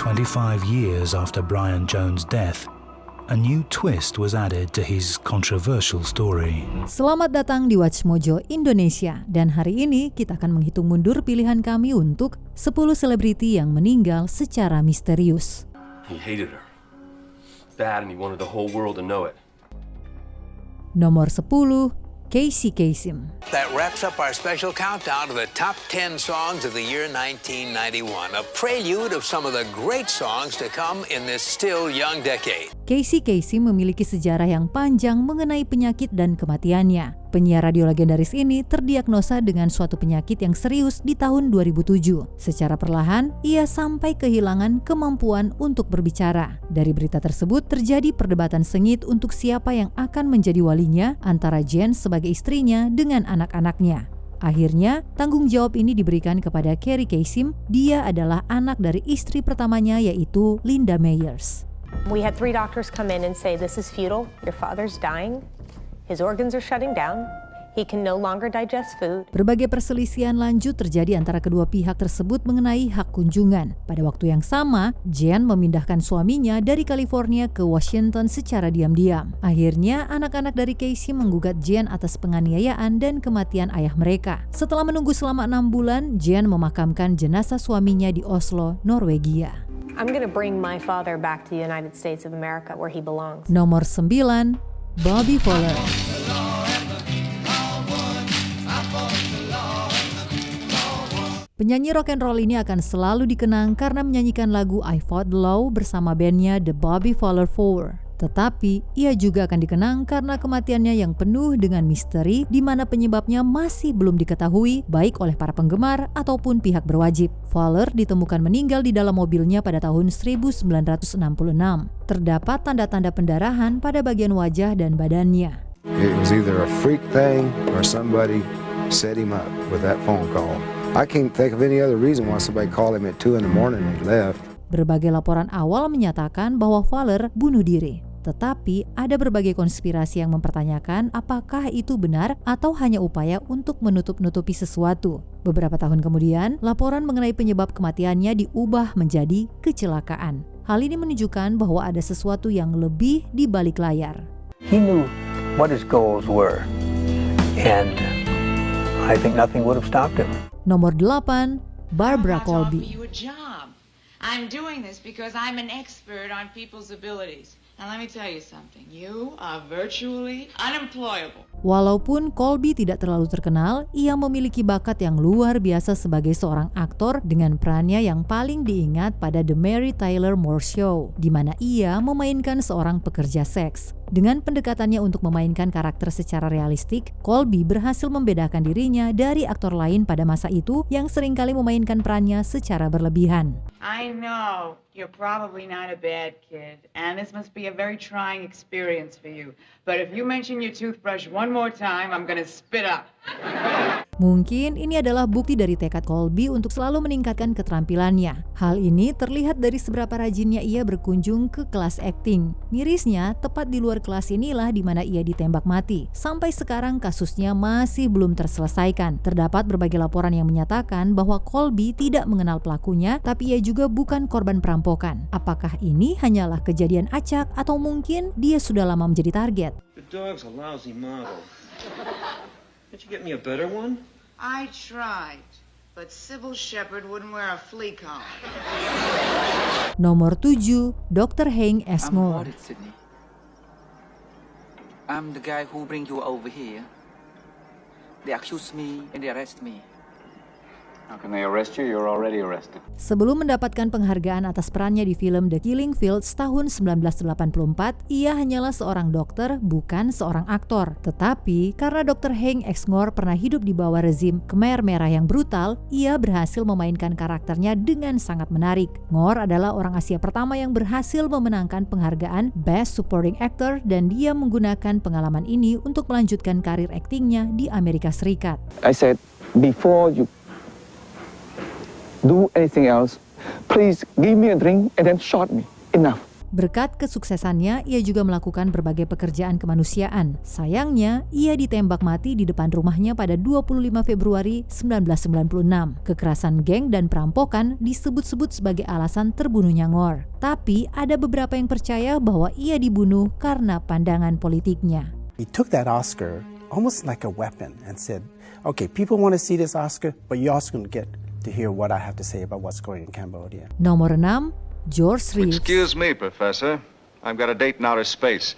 25 years after Brian Jones' death, a new twist was added to his controversial story. Selamat datang di Watch Mojo Indonesia, dan hari ini kita akan menghitung mundur pilihan kami untuk 10 selebriti yang meninggal secara misterius. He hated her. Bad, and he wanted the whole world to know it. Nomor 10, Casey Kasem. That wraps up our special countdown to the top 10 songs of the year 1991, a prelude of some of the great songs to come in this still young decade. Casey Kasem memiliki sejarah yang panjang mengenai penyakit dan kematiannya. Penyiar radio legendaris ini terdiagnosa dengan suatu penyakit yang serius di tahun 2007. Secara perlahan, ia sampai kehilangan kemampuan untuk berbicara. Dari berita tersebut terjadi perdebatan sengit untuk siapa yang akan menjadi walinya antara Jen sebagai istrinya dengan anak-anaknya. Akhirnya, tanggung jawab ini diberikan kepada Carrie Kasem. Dia adalah anak dari istri pertamanya, yaitu Linda Meyers. We had 3 doctors come in and say, "This is futile. Your father's dying. His organs are shutting down. He can no longer digest food." Berbagai perselisihan lanjut terjadi antara kedua pihak tersebut mengenai hak kunjungan. Pada waktu yang sama, Jen memindahkan suaminya dari California ke Washington secara diam-diam. Akhirnya, anak-anak dari Casey menggugat Jen atas penganiayaan dan kematian ayah mereka. Setelah menunggu selama 6 bulan, Jen memakamkan jenazah suaminya di Oslo, Norwegia. I'm going to bring my father back to the United States of America where he belongs. Nomor 9, Bobby Fowler. Penyanyi rock and roll ini akan selalu dikenang karena menyanyikan lagu I Fought the Law bersama bandnya The Bobby Fowler Four. Tetapi, ia juga akan dikenang karena kematiannya yang penuh dengan misteri di mana penyebabnya masih belum diketahui baik oleh para penggemar ataupun pihak berwajib. Fowler ditemukan meninggal di dalam mobilnya pada tahun 1966. Terdapat tanda-tanda pendarahan pada bagian wajah dan badannya. It was either a freak thing or somebody set him up with that phone call. I can't think of any other reason why somebody called him at 2 in the morning and he left. Berbagai laporan awal menyatakan bahwa Fowler bunuh diri. Tetapi ada berbagai konspirasi yang mempertanyakan apakah itu benar atau hanya upaya untuk menutup-nutupi sesuatu. Beberapa tahun kemudian, laporan mengenai penyebab kematiannya diubah menjadi kecelakaan. Hal ini menunjukkan bahwa ada sesuatu yang lebih di balik layar. He knew what his goals were, and I think nothing would have stopped him. Nomor 8, Barbara Colby. I'm doing this because I'm an expert on people's abilities. Now let me tell you something. You are virtually unemployable. Walaupun Colby tidak terlalu terkenal, ia memiliki bakat yang luar biasa sebagai seorang aktor dengan perannya yang paling diingat pada The Mary Tyler Moore Show, di mana ia memainkan seorang pekerja seks. Dengan pendekatannya untuk memainkan karakter secara realistik, Colby berhasil membedakan dirinya dari aktor lain pada masa itu yang seringkali memainkan perannya secara berlebihan. I know you're probably not a bad kid, and this must be a very trying experience for you. But if you mention your toothbrush one more time, I'm gonna spit up. Mungkin ini adalah bukti dari tekad Colby untuk selalu meningkatkan keterampilannya. Hal ini terlihat dari seberapa rajinnya ia berkunjung ke kelas akting. Mirisnya, tepat di luar kelas inilah di mana ia ditembak mati. Sampai sekarang kasusnya masih belum terselesaikan. Terdapat berbagai laporan yang menyatakan bahwa Colby tidak mengenal pelakunya, tapi ia juga bukan korban perampokan. Apakah ini hanyalah kejadian acak atau mungkin dia sudah lama menjadi target? The dog's a lousy model. Can't you get me a better one? I tried, but Sybil Shepherd wouldn't wear a flea collar. Nomor 7, Dr. Hank Esmore. Sydney. I'm the guy who bring you over here. They accuse me and they arrest me. How can they arrest you? You're already arrested. Sebelum mendapatkan penghargaan atas perannya di film The Killing Fields tahun 1984, ia hanyalah seorang dokter, bukan seorang aktor. Tetapi, karena Dr. Hank Esmore pernah hidup di bawah rezim Khmer Merah yang brutal, ia berhasil memainkan karakternya dengan sangat menarik. Ngor adalah orang Asia pertama yang berhasil memenangkan penghargaan Best Supporting Actor dan dia menggunakan pengalaman ini untuk melanjutkan karir aktingnya di Amerika Serikat. I said, before you do anything else, please give me a drink and then shot me. Enough. Berkat kesuksesannya, ia juga melakukan berbagai pekerjaan kemanusiaan. Sayangnya, ia ditembak mati di depan rumahnya pada 25 Februari 1996. Kekerasan geng dan perampokan disebut-sebut sebagai alasan terbunuhnya Ngor. Tapi ada beberapa yang percaya bahwa ia dibunuh karena pandangan politiknya. He took that Oscar almost like a weapon and said, okay, people want to see this Oscar, but you're also going to get to hear what I have to say about what's going on in Cambodia. Nomor 6, George Reeves. Excuse me, Professor. I've got a date in outer space.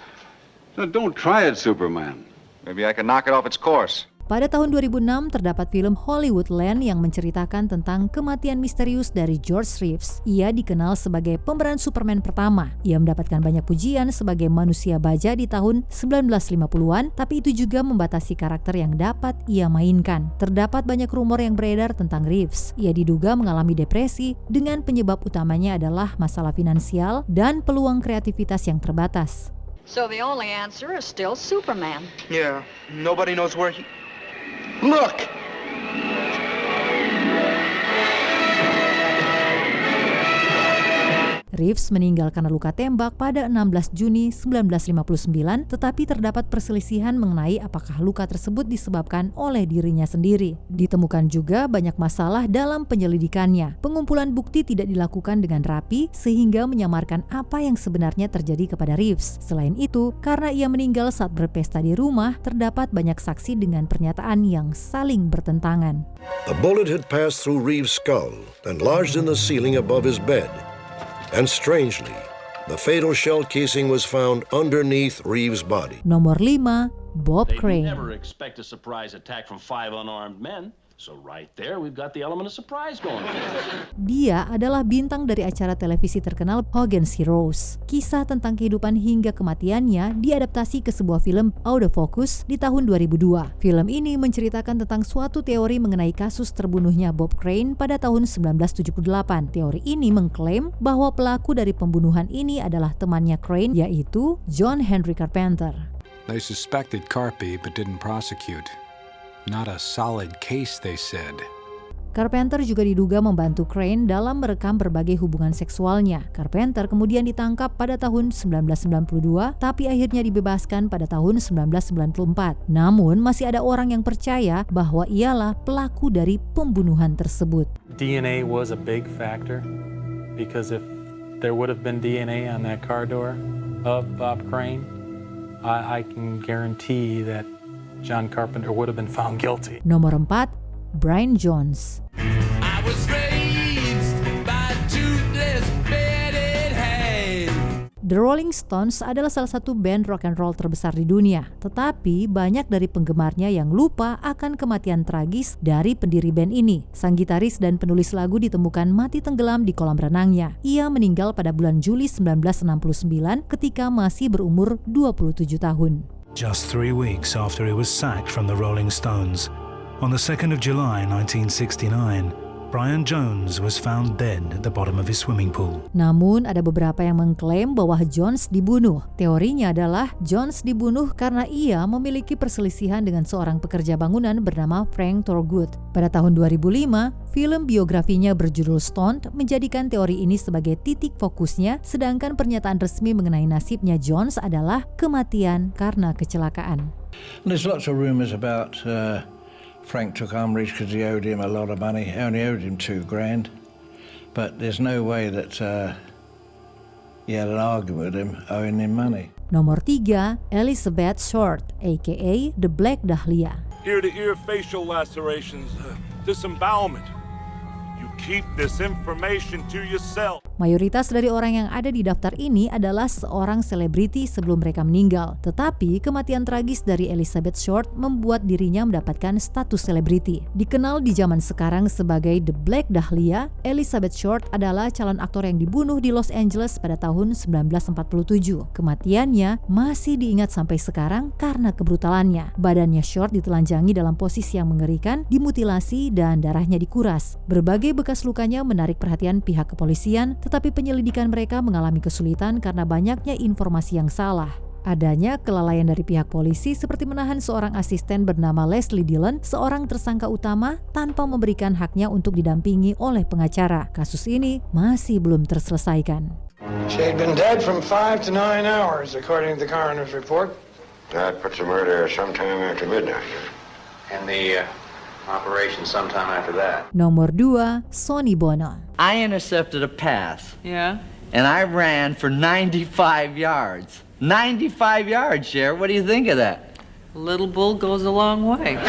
So don't try it, Superman. Maybe I can knock it off its course. Pada tahun 2006 terdapat film Hollywoodland yang menceritakan tentang kematian misterius dari George Reeves. Ia dikenal sebagai pemeran Superman pertama. Ia mendapatkan banyak pujian sebagai manusia baja di tahun 1950-an, tapi itu juga membatasi karakter yang dapat ia mainkan. Terdapat banyak rumor yang beredar tentang Reeves. Ia diduga mengalami depresi dengan penyebab utamanya adalah masalah finansial dan peluang kreativitas yang terbatas. So the only answer is still Superman. Yeah, nobody knows where he... Look! Reeves meninggal karena luka tembak pada 16 Juni 1959, tetapi terdapat perselisihan mengenai apakah luka tersebut disebabkan oleh dirinya sendiri. Ditemukan juga banyak masalah dalam penyelidikannya. Pengumpulan bukti tidak dilakukan dengan rapi sehingga menyamarkan apa yang sebenarnya terjadi kepada Reeves. Selain itu, karena ia meninggal saat berpesta di rumah, terdapat banyak saksi dengan pernyataan yang saling bertentangan. A bullet had passed through Reeves' skull and lodged in the ceiling above his bed. And strangely, the fatal shell casing was found underneath Reeves' body. Nomor 5, Bob Crane. They never expect a surprise attack from 5 unarmed men. So right there we've got the element of surprise going on. Dia adalah bintang dari acara televisi terkenal Hogan's Heroes. Kisah tentang kehidupan hingga kematiannya diadaptasi ke sebuah film Out of Focus di tahun 2002. Film ini menceritakan tentang suatu teori mengenai kasus terbunuhnya Bob Crane pada tahun 1978. Teori ini mengklaim bahwa pelaku dari pembunuhan ini adalah temannya Crane, yaitu John Henry Carpenter. They suspected Carpy but didn't prosecute. Not a solid case, they said. Carpenter juga diduga membantu Crane dalam merekam berbagai hubungan seksualnya. Carpenter kemudian ditangkap pada tahun 1992, tapi akhirnya dibebaskan pada tahun 1994. Namun, masih ada orang yang percaya bahwa ialah pelaku dari pembunuhan tersebut. DNA was a big factor, because if there would have been DNA on that car door of Bob Crane, I can guarantee that John Carpenter would have been found guilty. Nomor 4, Brian Jones. I was raised by toothless bearded hand. The Rolling Stones adalah salah satu band rock and roll terbesar di dunia. Tetapi banyak dari penggemarnya yang lupa akan kematian tragis dari pendiri band ini. Sang gitaris dan penulis lagu ditemukan mati tenggelam di kolam renangnya. Ia meninggal pada bulan Juli 1969 ketika masih berumur 27 tahun. Just 3 weeks after he was sacked from the Rolling Stones, on the 2nd of July 1969, Brian Jones was found dead at the bottom of his swimming pool. Namun ada beberapa yang mengklaim bahwa Jones dibunuh. Teorinya adalah Jones dibunuh karena ia memiliki perselisihan dengan seorang pekerja bangunan bernama Frank Thorogood. Pada tahun 2005, film biografinya berjudul Stoned menjadikan teori ini sebagai titik fokusnya, sedangkan pernyataan resmi mengenai nasibnya Jones adalah kematian karena kecelakaan. There's lots of rumors about Frank took umbrage because he owed him a lot of money. He only owed him $2,000. But there's no way that he had an argument with him owing him money. Nomor 3, Elizabeth Short, aka The Black Dahlia. Ear-to-ear facial lacerations, disembowelment. You keep this information to yourself. Mayoritas dari orang yang ada di daftar ini adalah seorang selebriti sebelum mereka meninggal. Tetapi kematian tragis dari Elizabeth Short membuat dirinya mendapatkan status selebriti. Dikenal di zaman sekarang sebagai The Black Dahlia, Elizabeth Short adalah calon aktor yang dibunuh di Los Angeles pada tahun 1947. Kematiannya masih diingat sampai sekarang karena kebrutalannya. Badannya Short ditelanjangi dalam posisi yang mengerikan, dimutilasi dan darahnya dikuras. Berbagai bekas lukanya menarik perhatian pihak kepolisian, tetapi penyelidikan mereka mengalami kesulitan karena banyaknya informasi yang salah. Adanya kelalaian dari pihak polisi seperti menahan seorang asisten bernama Leslie Dillon, seorang tersangka utama, tanpa memberikan haknya untuk didampingi oleh pengacara. Kasus ini masih belum terselesaikan. She had been dead from 5 to 9 hours, according to the coroner's report. That puts the murder sometime after midnight. And the operation sometime after that. Nomor 2, Sonny Bono. I intercepted a pass. Yeah? And I ran for 95 yards. 95 yards, Cher. What do you think of that? A little bull goes a long way.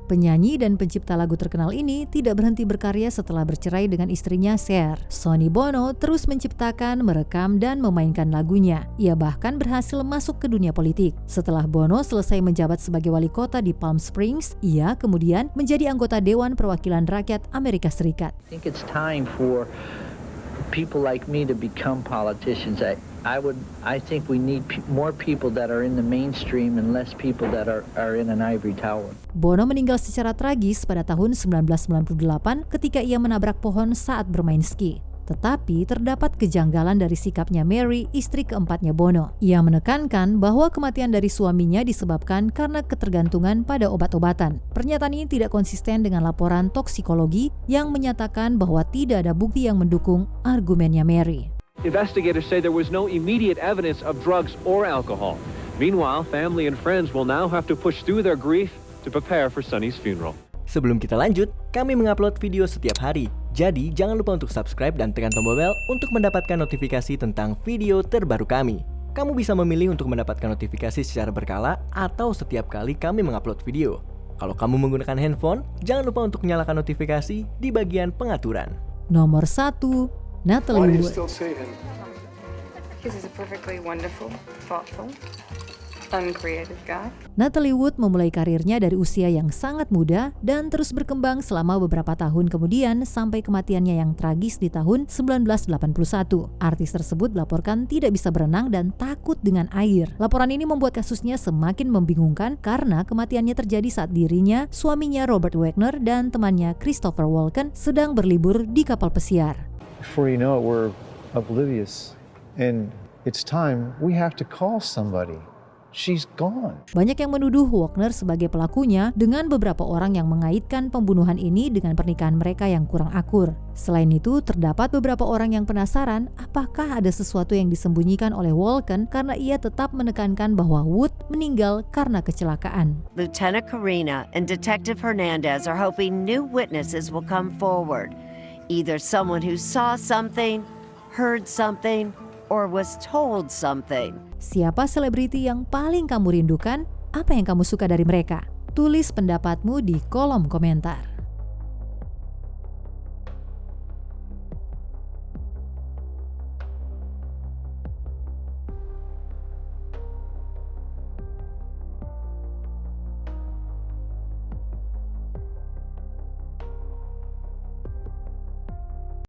Penyanyi dan pencipta lagu terkenal ini tidak berhenti berkarya setelah bercerai dengan istrinya Cher. Sonny Bono terus menciptakan, merekam, dan memainkan lagunya. Ia bahkan berhasil masuk ke dunia politik. Setelah Bono selesai menjabat sebagai wali kota di Palm Springs, ia kemudian menjadi anggota Dewan Perwakilan Rakyat Amerika Serikat. I think it's time for people like me to become politicians. I think we need more people that are in the mainstream and less people that are in an ivory tower. Bono meninggal secara tragis pada tahun 1998 ketika ia menabrak pohon saat bermain ski. Tetapi terdapat kejanggalan dari sikapnya Mary, istri keempatnya Bono. Ia menekankan bahwa kematian dari suaminya disebabkan karena ketergantungan pada obat-obatan. Pernyataan ini tidak konsisten dengan laporan toksikologi yang menyatakan bahwa tidak ada bukti yang mendukung argumennya Mary. Investigators say there was no immediate evidence of drugs or alcohol. Meanwhile, family and friends will now have to push through their grief to prepare for Sonny's funeral. Sebelum kita lanjut, kami mengupload video setiap hari. Jadi, jangan lupa untuk subscribe dan tekan tombol bel untuk mendapatkan notifikasi tentang video terbaru kami. Kamu bisa memilih untuk mendapatkan notifikasi secara berkala atau setiap kali kami mengupload video. Kalau kamu menggunakan handphone, jangan lupa untuk nyalakan notifikasi di bagian pengaturan. Nomor 1, Natalie Wood. He's a perfectly wonderful, thoughtful, uncreative guy. Natalie Wood memulai karirnya dari usia yang sangat muda dan terus berkembang selama beberapa tahun kemudian sampai kematiannya yang tragis di tahun 1981. Artis tersebut dilaporkan tidak bisa berenang dan takut dengan air. Laporan ini membuat kasusnya semakin membingungkan karena kematiannya terjadi saat dirinya, suaminya Robert Wagner, dan temannya Christopher Walken sedang berlibur di kapal pesiar. Before you know it, we're oblivious, and it's time we have to call somebody. She's gone. Banyak yang menuduh Wagner sebagai pelakunya dengan beberapa orang yang mengaitkan pembunuhan ini dengan pernikahan mereka yang kurang akur. Selain itu, terdapat beberapa orang yang penasaran apakah ada sesuatu yang disembunyikan oleh Walken karena ia tetap menekankan bahwa Wood meninggal karena kecelakaan. Lieutenant Karina and Detective Hernandez are hoping new witnesses will come forward. Either someone who saw something, heard something, or was told something. Siapa selebriti yang paling kamu rindukan? Apa yang kamu suka dari mereka? Tulis pendapatmu di kolom komentar.